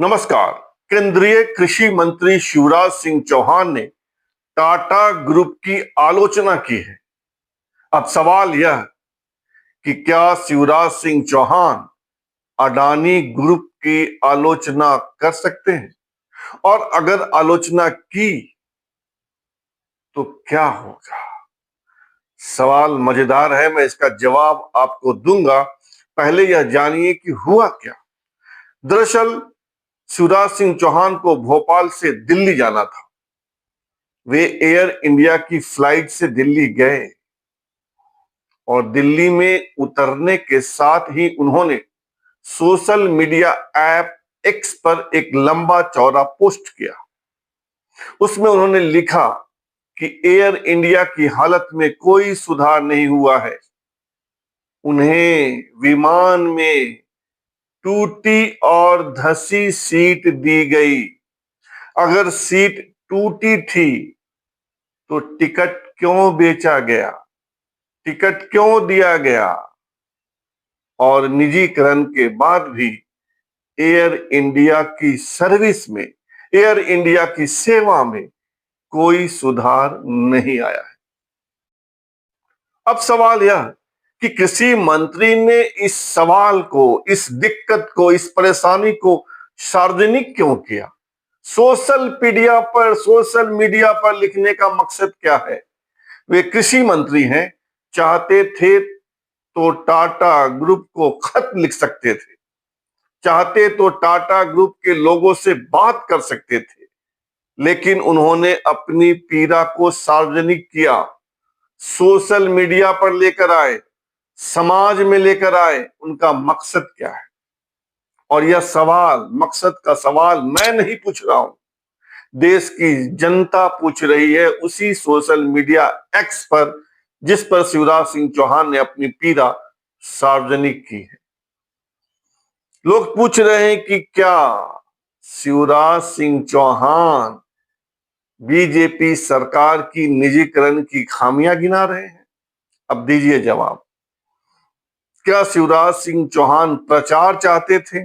नमस्कार। केंद्रीय कृषि मंत्री शिवराज सिंह चौहान ने टाटा ग्रुप की आलोचना की है। अब सवाल यह कि क्या शिवराज सिंह चौहान अडानी ग्रुप की आलोचना कर सकते हैं, और अगर आलोचना की तो क्या होगा। सवाल मजेदार है, मैं इसका जवाब आपको दूंगा। पहले यह जानिए कि हुआ क्या। दरअसल शिवराज सिंह चौहान को भोपाल से दिल्ली जाना था। वे एयर इंडिया की फ्लाइट से दिल्ली गए और दिल्ली में उतरने के साथ ही उन्होंने सोशल मीडिया ऐप एक्स पर एक लंबा चौड़ा पोस्ट किया। उसमें उन्होंने लिखा कि एयर इंडिया की हालत में कोई सुधार नहीं हुआ है। उन्हें विमान में टूटी और धसी सीट दी गई। अगर सीट टूटी थी तो टिकट क्यों बेचा गया, टिकट क्यों दिया गया, और निजीकरण के बाद भी एयर इंडिया की सर्विस में, एयर इंडिया की सेवा में कोई सुधार नहीं आया है। अब सवाल यह कि कृषि मंत्री ने इस सवाल को, इस दिक्कत को, इस परेशानी को सार्वजनिक क्यों किया। सोशल मीडिया पर लिखने का मकसद क्या है। वे कृषि मंत्री हैं, चाहते थे तो टाटा ग्रुप को खत लिख सकते थे, चाहते तो टाटा ग्रुप के लोगों से बात कर सकते थे, लेकिन उन्होंने अपनी पीड़ा को सार्वजनिक किया, सोशल मीडिया पर लेकर आए, समाज में लेकर आए। उनका मकसद क्या है। और यह सवाल, मकसद का सवाल मैं नहीं पूछ रहा हूं, देश की जनता पूछ रही है, उसी सोशल मीडिया एक्स पर जिस पर शिवराज सिंह चौहान ने अपनी पीड़ा सार्वजनिक की है। लोग पूछ रहे हैं कि क्या शिवराज सिंह चौहान बीजेपी सरकार की निजीकरण की खामियां गिना रहे हैं। अब दीजिए जवाब। क्या शिवराज सिंह चौहान प्रचार चाहते थे।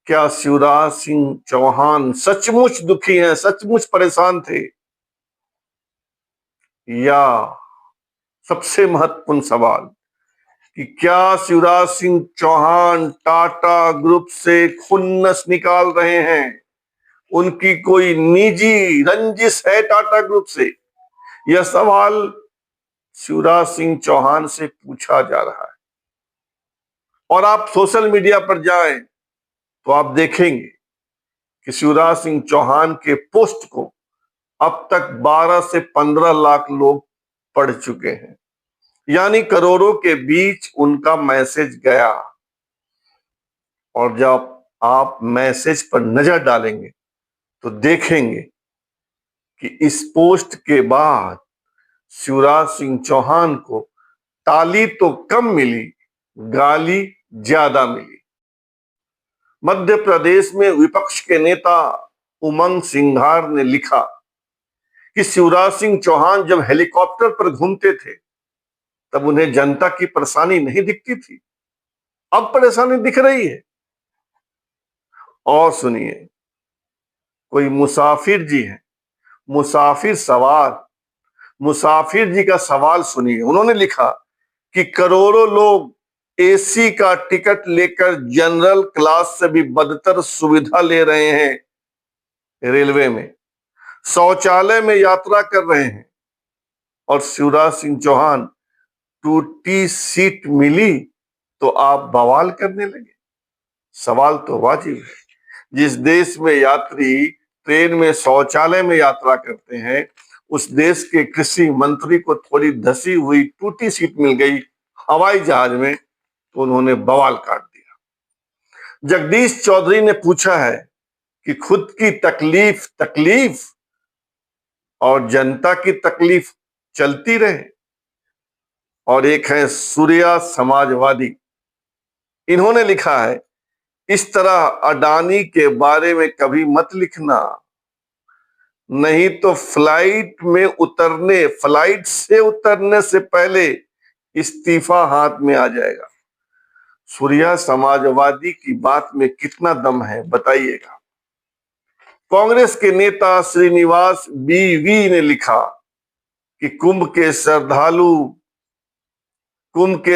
क्या शिवराज सिंह चौहान सचमुच दुखी हैं, सचमुच परेशान थे, या सबसे महत्वपूर्ण सवाल कि क्या शिवराज सिंह चौहान टाटा ग्रुप से खुन्नस निकाल रहे हैं, उनकी कोई निजी रंजिश है टाटा ग्रुप से। यह सवाल शिवराज सिंह चौहान से पूछा जा रहा है। और आप सोशल मीडिया पर जाएं तो आप देखेंगे कि शिवराज सिंह चौहान के पोस्ट को अब तक 12 से 15 लाख लोग पढ़ चुके हैं, यानी करोड़ों के बीच उनका मैसेज गया। और जब आप मैसेज पर नजर डालेंगे तो देखेंगे कि इस पोस्ट के बाद शिवराज सिंह चौहान को ताली तो कम मिली, गाली ज्यादा मिली। मध्य प्रदेश में विपक्ष के नेता उमंग सिंघार ने लिखा कि शिवराज सिंह चौहान जब हेलीकॉप्टर पर घूमते थे तब उन्हें जनता की परेशानी नहीं दिखती थी, अब परेशानी दिख रही है। और सुनिए, कोई मुसाफिर जी हैं, मुसाफिर जी का सवाल सुनिए। उन्होंने लिखा कि करोड़ों लोग एसी का टिकट लेकर जनरल क्लास से भी बदतर सुविधा ले रहे हैं, रेलवे में शौचालय में यात्रा कर रहे हैं, और शिवराज सिंह चौहान टूटी सीट मिली तो आप बवाल करने लगे। सवाल तो वाजिब है। जिस देश में यात्री ट्रेन में शौचालय में यात्रा करते हैं, उस देश के कृषि मंत्री को थोड़ी धसी हुई टूटी सीट मिल गई हवाई जहाज में तो उन्होंने बवाल काट दिया। जगदीश चौधरी ने पूछा है कि खुद की तकलीफ तकलीफ और जनता की तकलीफ चलती रहे। और एक है सूर्या समाजवादी, इन्होंने लिखा है, इस तरह अडानी के बारे में कभी मत लिखना, नहीं तो फ्लाइट से उतरने से पहले इस्तीफा हाथ में आ जाएगा। सूर्या समाजवादी की बात में कितना दम है बताइएगा। कांग्रेस के नेता श्रीनिवास बीवी ने लिखा कि कुंभ के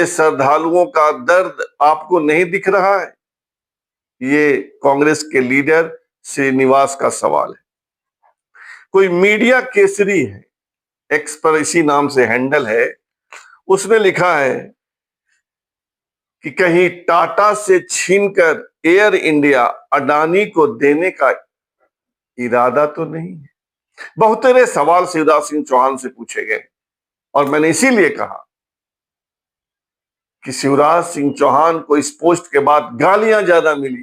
श्रद्धालुओं का दर्द आपको नहीं दिख रहा है। ये कांग्रेस के लीडर श्रीनिवास का सवाल है। कोई मीडिया केसरी है, एक्स पर इसी नाम से हैंडल है, उसने लिखा है कि कहीं टाटा से छीनकर एयर इंडिया अडानी को देने का इरादा तो नहीं है। बहुतेरे सवाल शिवराज सिंह चौहान से पूछे गए और मैंने इसीलिए कहा कि शिवराज सिंह चौहान को इस पोस्ट के बाद गालियां ज्यादा मिली,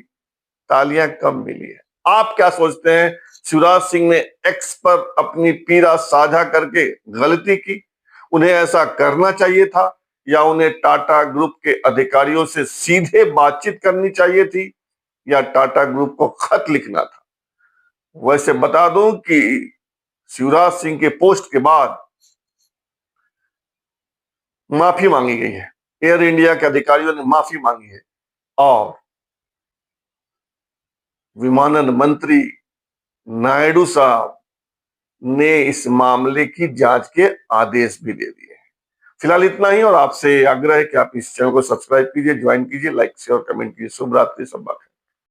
तालियां कम मिली है। आप क्या सोचते हैं, शिवराज सिंह ने एक्स पर अपनी पीड़ा साझा करके गलती की? उन्हें ऐसा करना चाहिए था या उन्हें टाटा ग्रुप के अधिकारियों से सीधे बातचीत करनी चाहिए थी या टाटा ग्रुप को खत लिखना था? वैसे बता दूं कि शिवराज सिंह के पोस्ट के बाद माफी मांगी गई है, एयर इंडिया के अधिकारियों ने माफी मांगी है और विमानन मंत्री नायडू साहब ने इस मामले की जांच के आदेश भी दे दिए हैं। फिलहाल इतना ही और आपसे आग्रह है कि आप इस चैनल को सब्सक्राइब कीजिए, ज्वाइन कीजिए, लाइक शेयर कमेंट कीजिए। शुभ रात्रि, सब बात।